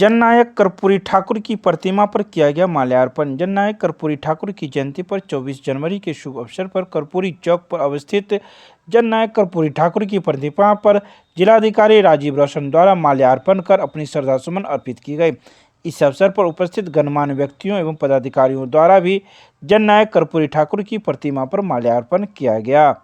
जननायक कर्पूरी ठाकुर की प्रतिमा पर किया गया माल्यार्पण। जननायक कर्पूरी ठाकुर की जयंती पर 24 जनवरी के शुभ अवसर पर कर्पूरी चौक पर अवस्थित जननायक कर्पूरी ठाकुर की प्रतिमा पर जिलाधिकारी राजीव रोशन द्वारा माल्यार्पण कर अपनी श्रद्धासुमन अर्पित की गई। इस अवसर पर उपस्थित गणमान्य व्यक्तियों एवं पदाधिकारियों द्वारा भी जननायक कर्पूरी ठाकुर की प्रतिमा पर माल्यार्पण किया गया।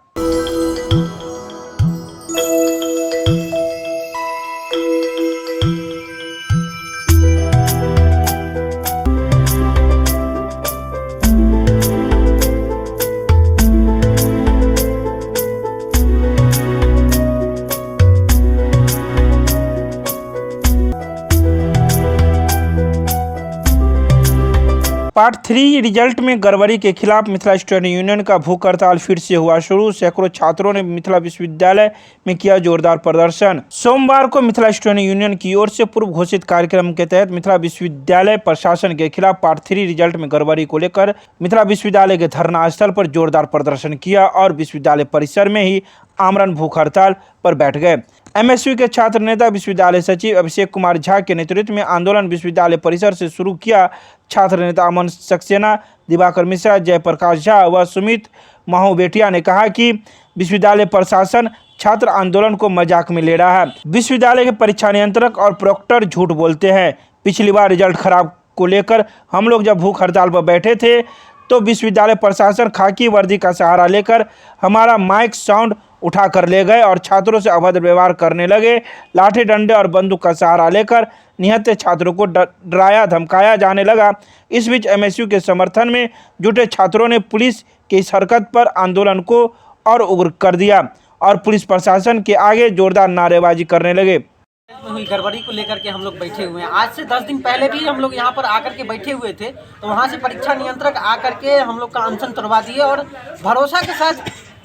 पार्ट 3 रिजल्ट में गड़बड़ी के खिलाफ मिथिला स्टूडेंट यूनियन का भूख हड़ताल फिर से हुआ शुरू। सैकड़ों छात्रों ने मिथिला विश्वविद्यालय में किया जोरदार प्रदर्शन। सोमवार को मिथिला स्टूडेंट यूनियन की ओर से पूर्व घोषित कार्यक्रम के तहत मिथिला विश्वविद्यालय प्रशासन के खिलाफ पार्ट 3 रिजल्ट में गड़बड़ी को लेकर मिथिला विश्वविद्यालय के धरना स्थल पर जोरदार प्रदर्शन किया और विश्वविद्यालय परिसर में ही आमरण भूख हड़ताल पर बैठ गए। एमएसयू के छात्र नेता विश्वविद्यालय सचिव अभिषेक कुमार झा के नेतृत्व में आंदोलन विश्वविद्यालय परिसर से शुरू किया। छात्र नेता अमन सक्सेना, दिवाकर मिश्रा, जयप्रकाश झा व सुमित महोबेटिया ने कहा कि विश्वविद्यालय प्रशासन छात्र आंदोलन को मजाक में ले रहा है। विश्वविद्यालय के परीक्षा नियंत्रक और प्रोक्टर झूठ बोलते हैं। पिछली बार रिजल्ट खराब को लेकर हम लोग जब भूख हड़ताल पर बैठे थे तो विश्वविद्यालय प्रशासन खाकी वर्दी का सहारा लेकर हमारा माइक साउंड उठा कर ले गए और छात्रों से अभद्र व्यवहार करने लगे। लाठी डंडे और बंदूक का सहारा लेकर निहत्थे छात्रों को डराया धमकाया जाने लगा। इस बीच एमएसयू के समर्थन में जुटे छात्रों ने पुलिस की इस हरकत पर आंदोलन को और उग्र कर दिया और पुलिस प्रशासन के आगे जोरदार नारेबाजी करने लगे। हुई गड़बड़ी को लेकर के हम लोग बैठे हुए हैं। आज से 10 दिन पहले भी हम लोग यहाँ पर आकर के बैठे हुए थे, तो वहाँ से परीक्षा नियंत्रक आकर के हम लोग का अनशन करवा दिए और भरोसा के साथ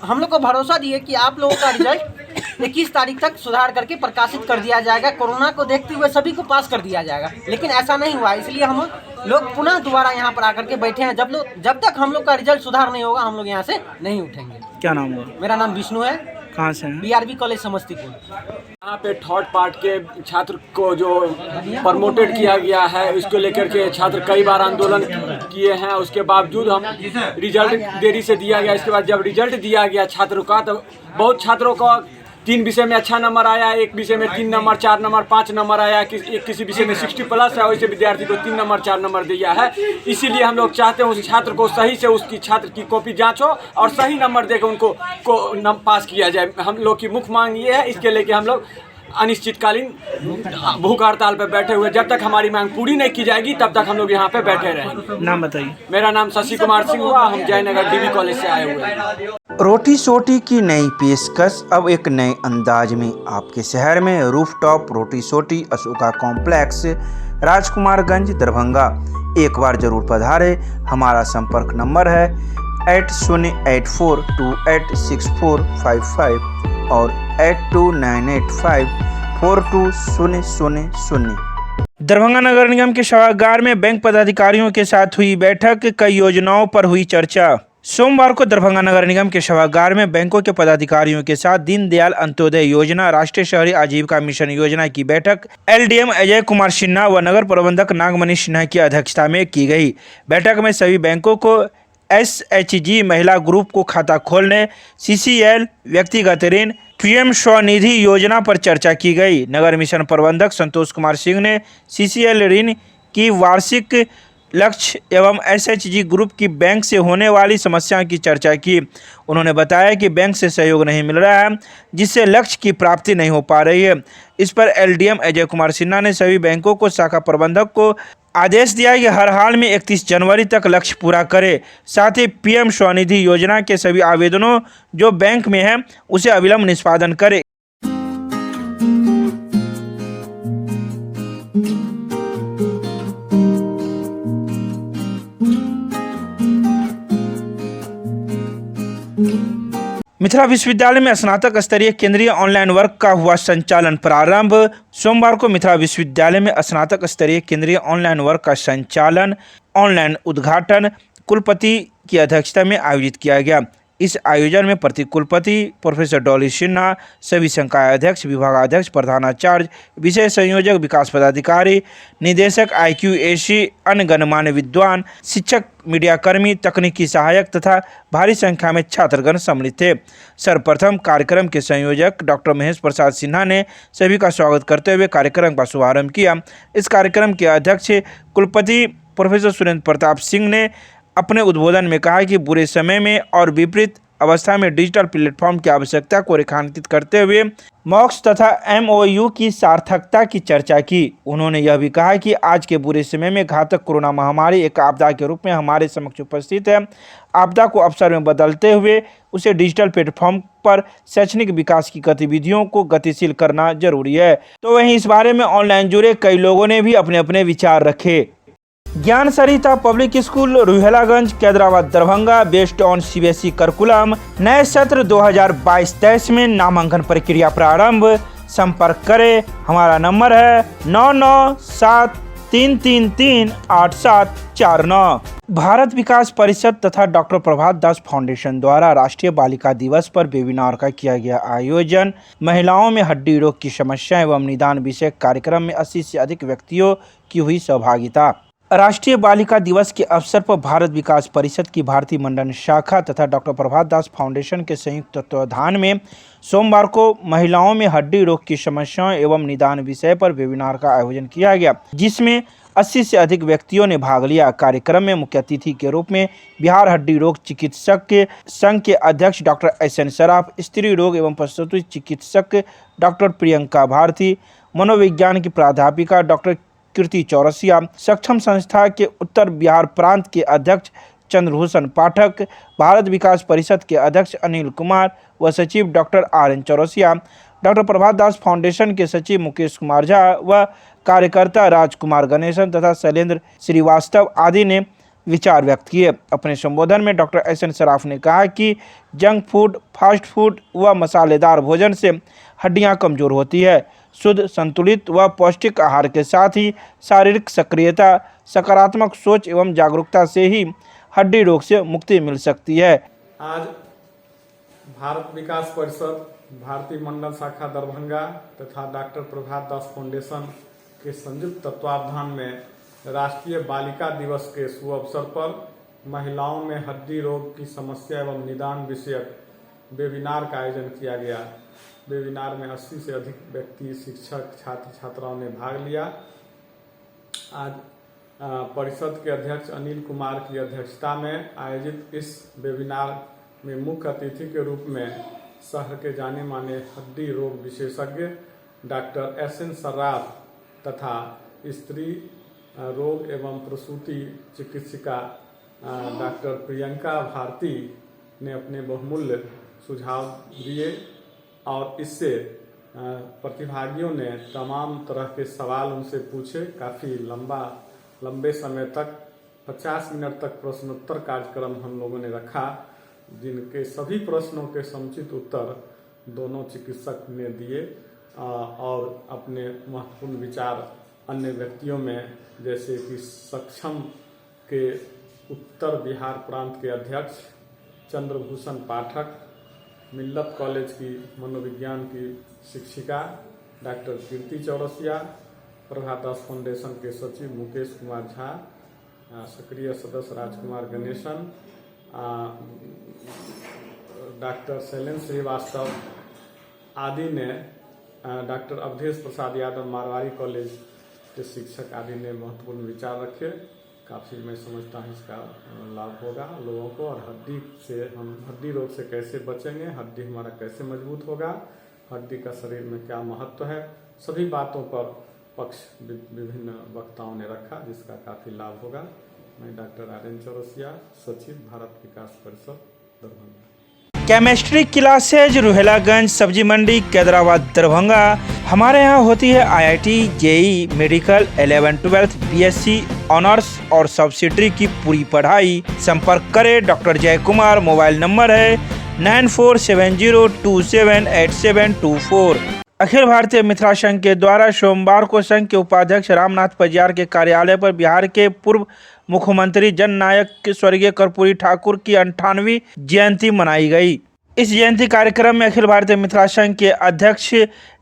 हम लोग को भरोसा दिए कि आप लोगों का रिजल्ट 21 तारीख तक सुधार करके प्रकाशित कर दिया जाएगा। कोरोना को देखते हुए सभी को पास कर दिया जाएगा, लेकिन ऐसा नहीं हुआ। इसलिए हम लोग पुनः दोबारा यहाँ पर आकर के बैठे हैं। जब तक हम लोग का रिजल्ट सुधार नहीं होगा हम लोग यहाँ से नहीं उठेंगे। क्या नाम है? मेरा नाम विष्णु है। कहाँ से हैं? BRB college Samastipur. यहाँ पे थर्ड पार्ट के छात्र को जो प्रमोटेड किया गया है उसको लेकर के छात्र कई बार आंदोलन किए हैं। उसके बावजूद हम रिजल्ट देरी से दिया गया। इसके बाद जब रिजल्ट दिया गया छात्रों का तो बहुत छात्रों को 3 विषय में अच्छा नंबर आया, एक विषय में 3 नंबर, 4 नंबर, 5 नंबर आया, किसी विषय में 60+ है। वैसे विद्यार्थी को 3 नंबर 4 नंबर दिया है। इसीलिए हम लोग चाहते हैं उस छात्र को सही से उसकी छात्र की कॉपी जांचो और सही नंबर देकर उनको पास किया जाए। हम लोग की मुख्य मांग ये है। इसके लेके हम लोग अनिश्चितकालीन भूख हड़ताल पर बैठे हुए। जब तक हमारी मांग पूरी नहीं की जाएगी तब तक हम लोग यहाँ पे बैठे रहेंगे। नाम बताइए। मेरा नाम शशि कुमार सिंह हुआ। हम जयनगर डीबी कॉलेज से आए हुए हैं। रोटी सोटी की नई पेशकश अब एक नए अंदाज में आपके शहर में रूफटॉप रोटी सोटी अशोका कॉम्प्लेक्स, राजकुमारगंज, दरभंगा। एक बार जरूर पधारे। हमारा संपर्क नंबर है 8084286455 और 8298542000। दरभंगा नगर निगम के सभागार में बैंक पदाधिकारियों के साथ हुई बैठक। कई योजनाओं पर हुई चर्चा। सोमवार को दरभंगा नगर निगम के सभागार में बैंकों के पदाधिकारियों के साथ दीनदयाल अंत्योदय योजना, राष्ट्रीय शहरी आजीविका मिशन योजना की बैठक एलडीएम अजय कुमार सिन्हा व नगर प्रबंधक नागमणि सिन्हा की अध्यक्षता में की गई। बैठक में सभी बैंकों को एसएचजी महिला ग्रुप को खाता खोलने, सीसीएल व्यक्तिगत ऋण, पीएम स्वनिधि योजना पर चर्चा की गई। नगर मिशन प्रबंधक संतोष कुमार सिंह ने सीसीएल ऋण की वार्षिक लक्ष्य एवं एसएचजी ग्रुप की बैंक से होने वाली समस्याओं की चर्चा की। उन्होंने बताया कि बैंक से सहयोग नहीं मिल रहा है, जिससे लक्ष्य की प्राप्ति नहीं हो पा रही है। इस पर एलडीएम अजय कुमार सिन्हा ने सभी बैंकों को शाखा प्रबंधक को आदेश दिया कि हर हाल में 31 जनवरी तक लक्ष्य पूरा करे। साथ ही पीएम स्वनिधि योजना के सभी आवेदनों जो बैंक में है उसे अविलंब निष्पादन करे। मिथिला विश्वविद्यालय में स्नातक स्तरीय केंद्रीय ऑनलाइन वर्क का हुआ संचालन प्रारंभ। सोमवार को मिथिला विश्वविद्यालय में स्नातक स्तरीय केंद्रीय ऑनलाइन वर्क का संचालन ऑनलाइन उद्घाटन कुलपति की अध्यक्षता में आयोजित किया गया। इस आयोजन में प्रति कुलपति प्रोफेसर डॉली सिन्हा, सभी संकाय अध्यक्ष, विभागाध्यक्ष, प्रधानाचार्य, विषय संयोजक, विकास पदाधिकारी, निदेशक, IQAC, अन्य गणमान्य विद्वान, शिक्षक, मीडियाकर्मी, तकनीकी सहायक तथा भारी संख्या में छात्रगण सम्मिलित थे। सर्वप्रथम कार्यक्रम के संयोजक डॉक्टर महेश प्रसाद सिन्हा ने सभी का स्वागत करते हुए कार्यक्रम का शुभारंभ किया। इस कार्यक्रम के अध्यक्ष कुलपति प्रोफेसर सुरेंद्र प्रताप सिंह ने अपने उद्बोधन में कहा कि बुरे समय में और विपरीत अवस्था में डिजिटल प्लेटफॉर्म की आवश्यकता को रेखांकित करते हुए मॉक्स तथा MOU की सार्थकता की चर्चा की। उन्होंने यह भी कहा कि आज के बुरे समय में घातक कोरोना महामारी एक आपदा के रूप में हमारे समक्ष उपस्थित है। आपदा को अवसर में बदलते हुए उसे डिजिटल प्लेटफॉर्म पर शैक्षणिक विकास की गतिविधियों को गतिशील करना जरूरी है। तो वहीं इस बारे में ऑनलाइन जुड़े कई लोगों ने भी अपने अपने विचार रखे। ज्ञान सरिता पब्लिक स्कूल रुहेलागंज कैदराबाद Darbhanga based on CBSE curriculum नए सत्र 2022-23 में नामांकन प्रक्रिया प्रारंभ। संपर्क करें, हमारा नंबर है 9973338749। भारत विकास परिषद तथा डॉक्टर प्रभात दास फाउंडेशन द्वारा राष्ट्रीय बालिका दिवस पर वेबिनार का किया गया आयोजन। महिलाओं में हड्डी रोग की समस्या एवं निदान विषय कार्यक्रम में 80 से अधिक व्यक्तियों की हुई सहभागिता। राष्ट्रीय बालिका दिवस के अवसर पर भारत विकास परिषद की भारतीय मंडल शाखा तथा डॉक्टर प्रभात दास फाउंडेशन के संयुक्त तत्वावधान में सोमवार को महिलाओं में हड्डी रोग की समस्याओं एवं निदान विषय पर वेबिनार का आयोजन किया गया, जिसमें 80 से अधिक व्यक्तियों ने भाग लिया। कार्यक्रम में मुख्य अतिथि के रूप में बिहार हड्डी रोग चिकित्सक के संघ के अध्यक्ष डॉक्टर SN सराफ, स्त्री रोग एवं प्रसूति चिकित्सक डॉक्टर प्रियंका भारती, मनोविज्ञान की प्राध्यापिका डॉक्टर कीर्ति चौरसिया, सक्षम संस्था के उत्तर बिहार प्रांत के अध्यक्ष चंद्रभूषण पाठक, भारत विकास परिषद के अध्यक्ष अनिल कुमार व सचिव डॉक्टर RN चौरसिया, डॉक्टर प्रभात दास फाउंडेशन के सचिव मुकेश कुमार झा व कार्यकर्ता राजकुमार गणेशन तथा शैलेंद्र श्रीवास्तव आदि ने विचार व्यक्त किए। अपने संबोधन में डॉक्टर SN सराफ ने कहा कि जंक फूड, फास्ट फूड व मसालेदार भोजन से हड्डियां कमजोर होती है। शुद्ध, संतुलित व पौष्टिक आहार के साथ ही शारीरिक सक्रियता, सकारात्मक सोच एवं जागरूकता से ही हड्डी रोग से मुक्ति मिल सकती है। आज भारत विकास परिषद, भारतीय मंडल शाखा दरभंगा तथा डॉक्टर प्रभात दास फाउंडेशन के संयुक्त तत्वावधान में राष्ट्रीय बालिका दिवस के शुभ अवसर पर महिलाओं में हड्डी रोग की समस्या एवं निदान विषयक वेबिनार का आयोजन किया गया। वेबिनार में 80 से अधिक व्यक्ति, शिक्षक, छात्र छात्राओं ने भाग लिया। आज परिषद के अध्यक्ष अनिल कुमार की अध्यक्षता में आयोजित इस वेबिनार में मुख्य अतिथि के रूप में शहर के जाने माने हड्डी रोग विशेषज्ञ डॉक्टर SN सराफ तथा स्त्री रोग एवं प्रसूति चिकित्सिका डॉक्टर प्रियंका भारती ने अपने बहुमूल्य सुझाव दिए और इससे प्रतिभागियों ने तमाम तरह के सवाल उनसे पूछे। काफ़ी लंबे समय तक 50 मिनट तक प्रश्नोत्तर कार्यक्रम हम लोगों ने रखा, जिनके सभी प्रश्नों के समुचित उत्तर दोनों चिकित्सक ने दिए और अपने महत्वपूर्ण विचार अन्य व्यक्तियों में, जैसे कि सक्षम के उत्तर बिहार प्रांत के अध्यक्ष चंद्रभूषण पाठक, मिल्लत कॉलेज की मनोविज्ञान की शिक्षिका डॉक्टर कीर्ति चौरसिया, प्रभात दास फाउंडेशन के सचिव मुकेश कुमार झा, सक्रिय सदस्य राजकुमार गणेशन, डॉक्टर शैलेंद्र श्रीवास्तव आदि ने, डॉक्टर अवधेश प्रसाद यादव मारवाड़ी कॉलेज के शिक्षक आदि ने महत्वपूर्ण विचार रखे। काफ़ी मैं समझता हूँ इसका लाभ होगा लोगों को। और हम हड्डी रोग से कैसे बचेंगे, हड्डी हमारा कैसे मजबूत होगा, हड्डी का शरीर में क्या महत्व है, सभी बातों पर पक्ष विभिन्न वक्ताओं ने रखा, जिसका काफ़ी लाभ होगा। मैं डॉक्टर RN चौरसिया, सचिव भारत विकास परिषद दरभंगा। केमिस्ट्री क्लासेज रुहेलागंज सब्जी मंडी कैदराबाद दरभंगा। हमारे यहाँ होती है IIT, JEE, medical, 11-12, BSc honours और सब्सिडरी की पूरी पढ़ाई। संपर्क करें डॉक्टर जय कुमार। मोबाइल नंबर है 9470278724। अखिल भारतीय मिथिला संघ के द्वारा सोमवार को संघ के उपाध्यक्ष रामनाथ पजियार के कार्यालय पर बिहार के पूर्व मुख्यमंत्री जननायक स्वर्गीय कर्पूरी ठाकुर की 98वीं जयंती मनाई गई। इस जयंती कार्यक्रम में अखिल भारतीय मिथिला संघ के अध्यक्ष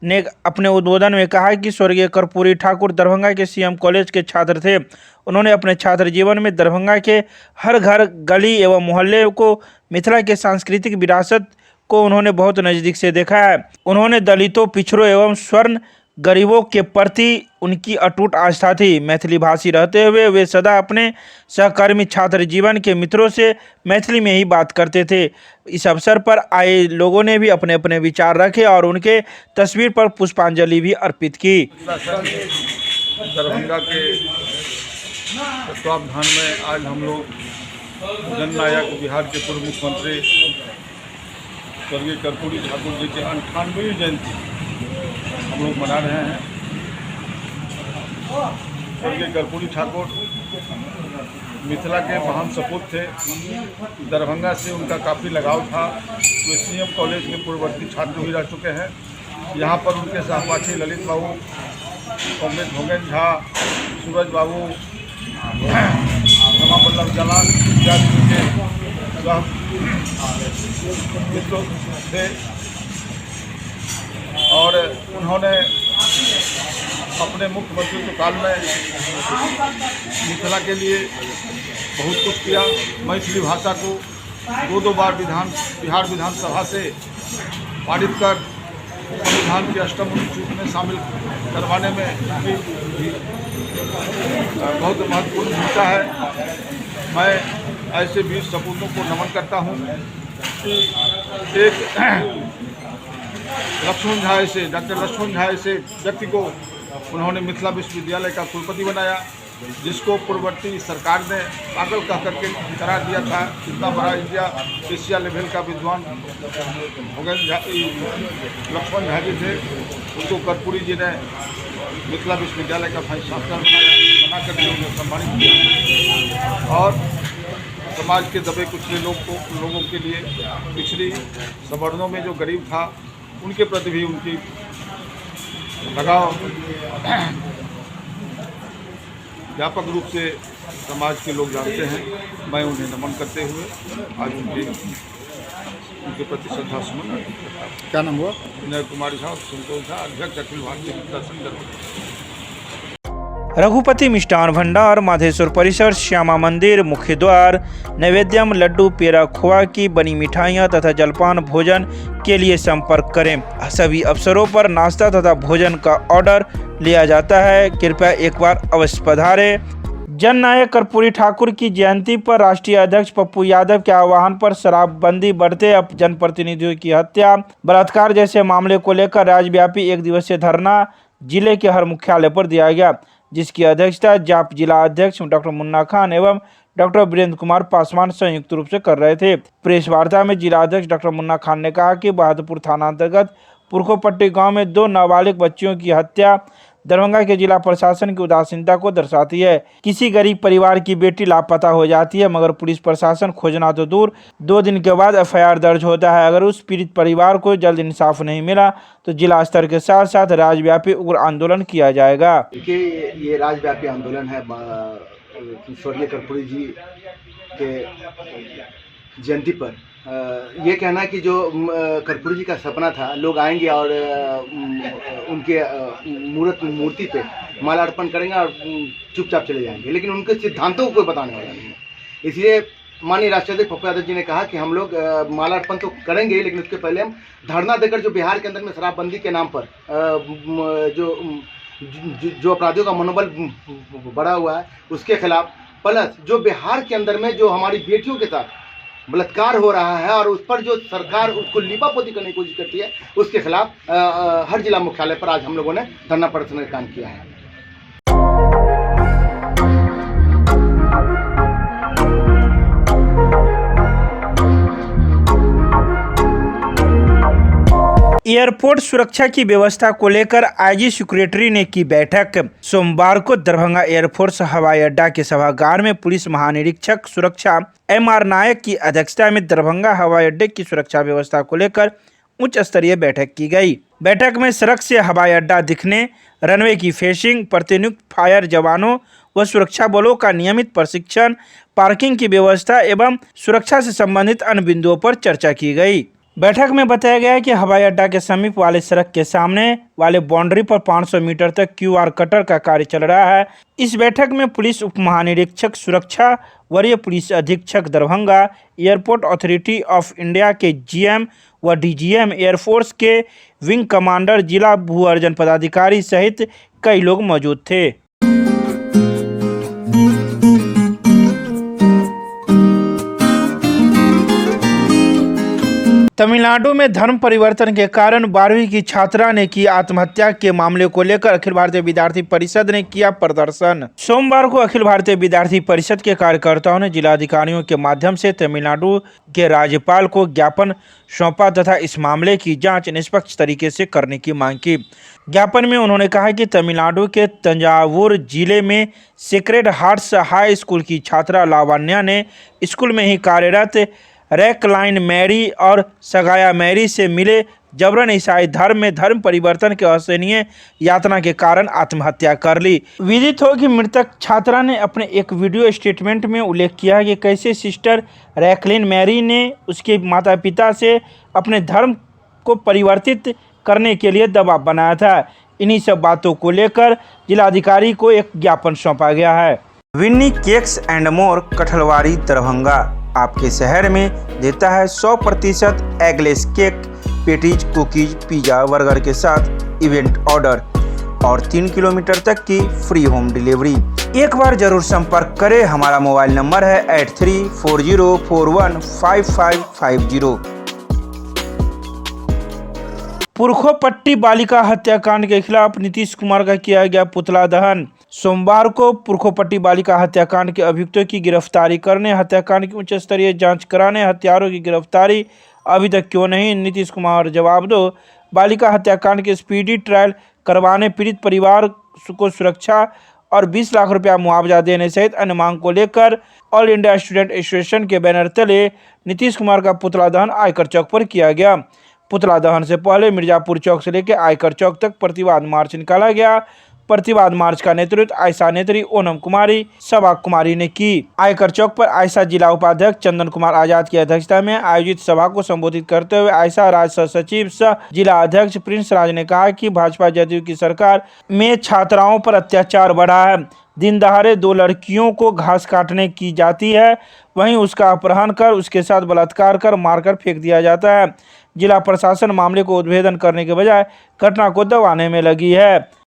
ने अपने उद्बोधन में कहा कि स्वर्गीय कर्पूरी ठाकुर दरभंगा के सीएम कॉलेज के छात्र थे। उन्होंने अपने छात्र जीवन में दरभंगा के हर घर, गली एवं मोहल्ले को, मिथिला के सांस्कृतिक विरासत को उन्होंने बहुत नज़दीक से देखा है। उन्होंने दलितों, पिछड़ों एवं स्वर्ण गरीबों के प्रति उनकी अटूट आस्था थी। मैथिली भाषी रहते हुए वे सदा अपने सहकर्मी छात्र जीवन के मित्रों से मैथिली में ही बात करते थे। इस अवसर पर आए लोगों ने भी अपने अपने विचार रखे और उनके तस्वीर पर पुष्पांजलि भी अर्पित की। दरभंगा के तत्वावधान में आज हम लोग जननायक बिहार के पूर्व मुख्यमंत्री स्वर्गीय कर्पूरी ठाकुर जी के 98वीं जयंती हम लोग मना रहे हैं। स्वर्गीय कर्पूरी ठाकुर मिथिला के महान सपूत थे। दरभंगा से उनका काफ़ी लगाव था। वे सीएम कॉलेज के पूर्ववर्ती छात्र भी रह चुके हैं। यहाँ पर उनके सहपाठी ललित बाबू, कॉमरेड भोगेन झा, सूरज बाबू, रमावल्लभ जलाल इत्यादि उनके मित्रों थे और उन्होंने अपने मुख्यमंत्री काल में मिथिला के लिए बहुत कुछ किया। मैथिली भाषा को दो बार बिहार विधानसभा से पारित कर संविधान की अष्टम अनुसूची में शामिल करवाने में बहुत महत्वपूर्ण भूमिका है। मैं ऐसे वीर सपूतों को नमन करता हूँ कि एक लक्ष्मण झा ऐसे डॉक्टर लक्ष्मण झा ऐसे व्यक्ति को उन्होंने मिथिला विश्वविद्यालय का कुलपति बनाया, जिसको पूर्ववर्ती सरकार ने पागल कह करके करार दिया था। इतना बड़ा एशिया लेवल का विद्वान भोगेन झा, लक्ष्मण झा जी थे, उनको कर्पूरी जी ने मिथिला विश्वविद्यालय का वाइस चांसलर बना करके उन्हें सम्मानित किया और समाज के दबे कुचले लोगों के लिए, पिछड़ी सवर्णों में जो गरीब था उनके प्रति भी उनकी लगाव व्यापक रूप से समाज के लोग जानते हैं। मैं उन्हें नमन करते हुए आज उनके प्रति श्रद्धा सुमन अर्पित करता हूँ। क्या नाम हुआ? विनय कुमार झा, संतोष झा, अध्यक्ष अखिल भारतीय मिथिला संघ। रघुपति मिष्ठान भंडार, माधेश्वर परिसर, श्यामा मंदिर, मुख्य द्वार, नैवेद्यम, लड्डू, पेड़ा, खोआ की बनी मिठाइयाँ तथा जलपान भोजन के लिए संपर्क करें। सभी अवसरों पर नाश्ता तथा भोजन का ऑर्डर लिया जाता है। कृपया एक बार अवश्य पधारें। जननायक कर्पूरी ठाकुर की जयंती पर राष्ट्रीय अध्यक्ष पप्पू यादव के आह्वान पर शराबबंदी बढ़ते जनप्रतिनिधियों की हत्या, बलात्कार जैसे मामले को लेकर राज्यव्यापी एक दिवसीय धरना जिले के हर मुख्यालय पर दिया गया, जिसकी अध्यक्षता जाप जिला अध्यक्ष डॉक्टर मुन्ना खान एवं डॉक्टर वीरेंद्र कुमार पासवान संयुक्त रूप से कर रहे थे। प्रेस वार्ता में जिला अध्यक्ष डॉक्टर मुन्ना खान ने कहा कि बहादुरपुर थाना अंतर्गत पुरखोपट्टी गांव में 2 नाबालिग बच्चियों की हत्या दरभंगा के जिला प्रशासन की उदासीनता को दर्शाती है। किसी गरीब परिवार की बेटी लापता हो जाती है मगर पुलिस प्रशासन खोजना तो दूर, 2 दिन के बाद एफआईआर दर्ज होता है। अगर उस पीड़ित परिवार को जल्द इंसाफ नहीं मिला तो जिला स्तर के साथ साथ राज्यव्यापी उग्र आंदोलन किया जाएगा। ये राज्यव्यापी आंदोलन है स्वर्गीय कर्पूरी जी के जयंती पर। ये कहना है कि जो कर्पूरी जी का सपना था, लोग आएंगे और उनके मूर्ति पे माला अर्पण करेंगे और चुपचाप चले जाएंगे, लेकिन उनके सिद्धांतों को कोई बताने वाला नहीं है। इसलिए माननीय राष्ट्रीय अध्यक्ष पप्पू यादव जी ने कहा कि हम लोग माला अर्पण तो करेंगे, लेकिन उसके पहले हम धरना देकर जो बिहार के अंदर में शराबबंदी के नाम पर जो अपराधियों का मनोबल बढ़ा हुआ है उसके खिलाफ, प्लस जो बिहार के अंदर में जो हमारी बेटियों के साथ बलात्कार हो रहा है और उस पर जो सरकार उसको लिपापोती करने की कोशिश करती है, उसके खिलाफ हर जिला मुख्यालय पर आज हम लोगों ने धरना प्रदर्शन का काम किया है। एयरपोर्ट सुरक्षा की व्यवस्था को लेकर आईजी सेक्रेटरी ने की बैठक। सोमवार को दरभंगा एयरफोर्स हवाई अड्डा के सभागार में पुलिस महानिरीक्षक सुरक्षा एमआर नायक की अध्यक्षता में दरभंगा हवाई अड्डे की सुरक्षा व्यवस्था को लेकर उच्च स्तरीय बैठक की गई। बैठक में सड़क से हवाई अड्डा दिखने, रनवे की फेसिंग, प्रतिनियुक्त फायर जवानों व सुरक्षा बलों का नियमित प्रशिक्षण, पार्किंग की व्यवस्था एवं सुरक्षा से संबंधित अन्य बिंदुओं पर चर्चा की गई। बैठक में बताया गया कि हवाई अड्डा के समीप वाले सड़क के सामने वाले बाउंड्री पर 500 मीटर तक QR कटर का कार्य चल रहा है। इस बैठक में पुलिस उप महानिरीक्षक सुरक्षा, वरीय पुलिस अधीक्षक Darbhanga, airport authority of India के GM व DGM, एयरफोर्स के विंग कमांडर, जिला भू अर्जन पदाधिकारी सहित कई लोग मौजूद थे। तमिलनाडु में धर्म परिवर्तन के कारण 12वीं की छात्रा ने की आत्महत्या के मामले को लेकर अखिल भारतीय विद्यार्थी परिषद ने किया प्रदर्शन। सोमवार को अखिल भारतीय विद्यार्थी परिषद के कार्यकर्ताओं ने जिलाधिकारियों के माध्यम से तमिलनाडु के राज्यपाल को ज्ञापन सौंपा तथा इस मामले की जांच निष्पक्ष तरीके से करने की मांग की। ज्ञापन में उन्होंने कहा कि तमिलनाडु के तंजावुर जिले में सेक्रेड हार्ट्स हाई स्कूल की छात्रा लावण्या ने स्कूल में ही कार्यरत रैकलाइन मैरी और सगाया मैरी से मिले जबरन ईसाई धर्म में धर्म परिवर्तन के असहनीय यातना के कारण आत्महत्या कर ली। विदित हो कि मृतक छात्रा ने अपने एक वीडियो स्टेटमेंट में उल्लेख किया कि कैसे सिस्टर रैकलाइन मैरी ने उसके माता पिता से अपने धर्म को परिवर्तित करने के लिए दबाव बनाया था। इन्हीं सब बातों को लेकर जिलाधिकारी को एक ज्ञापन सौंपा गया है। Winnie cakes and more, Kathalwari, Darbhanga आपके शहर में देता है 100% eggless cake, patties, cookies, pizza, burger के साथ इवेंट ऑर्डर और 3 किलोमीटर तक की फ्री होम डिलीवरी। एक बार जरूर संपर्क करें। हमारा मोबाइल नंबर है 8340415550। पुरखोपट्टी बालिका हत्याकांड के खिलाफ नीतीश कुमार का किया गया पुतला दहन। सोमवार को पुरखोपट्टी बालिका हत्याकांड के अभियुक्तों की गिरफ्तारी करने, हत्याकांड की उच्च स्तरीय जांच कराने, हत्यारों की गिरफ्तारी अभी तक क्यों नहीं? नीतीश कुमार जवाब दो। बालिका हत्याकांड के स्पीडी ट्रायल करवाने, पीड़ित परिवार को सुरक्षा और 20 लाख रुपया मुआवजा देने सहित अन्य मांग को लेकर ऑल इंडिया स्टूडेंट एसोसिएशन के बैनर तले नीतीश कुमार का पुतला दहन आयकर चौक पर किया गया। पुतला दहन से पहले मिर्जापुर चौक से लेकर आयकर चौक तक प्रतिवाद मार्च निकाला गया। प्रतिवाद मार्च का नेतृत्व आयशा नेत्री, ओनम कुमारी, सबा कुमारी ने की। आयकर चौक पर आयशा जिला उपाध्यक्ष चंदन कुमार आजाद की अध्यक्षता में आयोजित सभा को संबोधित करते हुए आयशा राज्य सचिव सह जिला अध्यक्ष प्रिंस राज ने कहा कि भाजपा जदयू की सरकार में छात्राओं पर अत्याचार बढ़ा है। दिन दहाड़े 2 लड़कियों को घास काटने की जाती है, वहीं उसका अपहरण कर उसके साथ बलात्कार कर मारकर फेंक दिया जाता है। जिला प्रशासन मामले को उद्भेदन करने के बजाय घटना को दबाने में लगी है।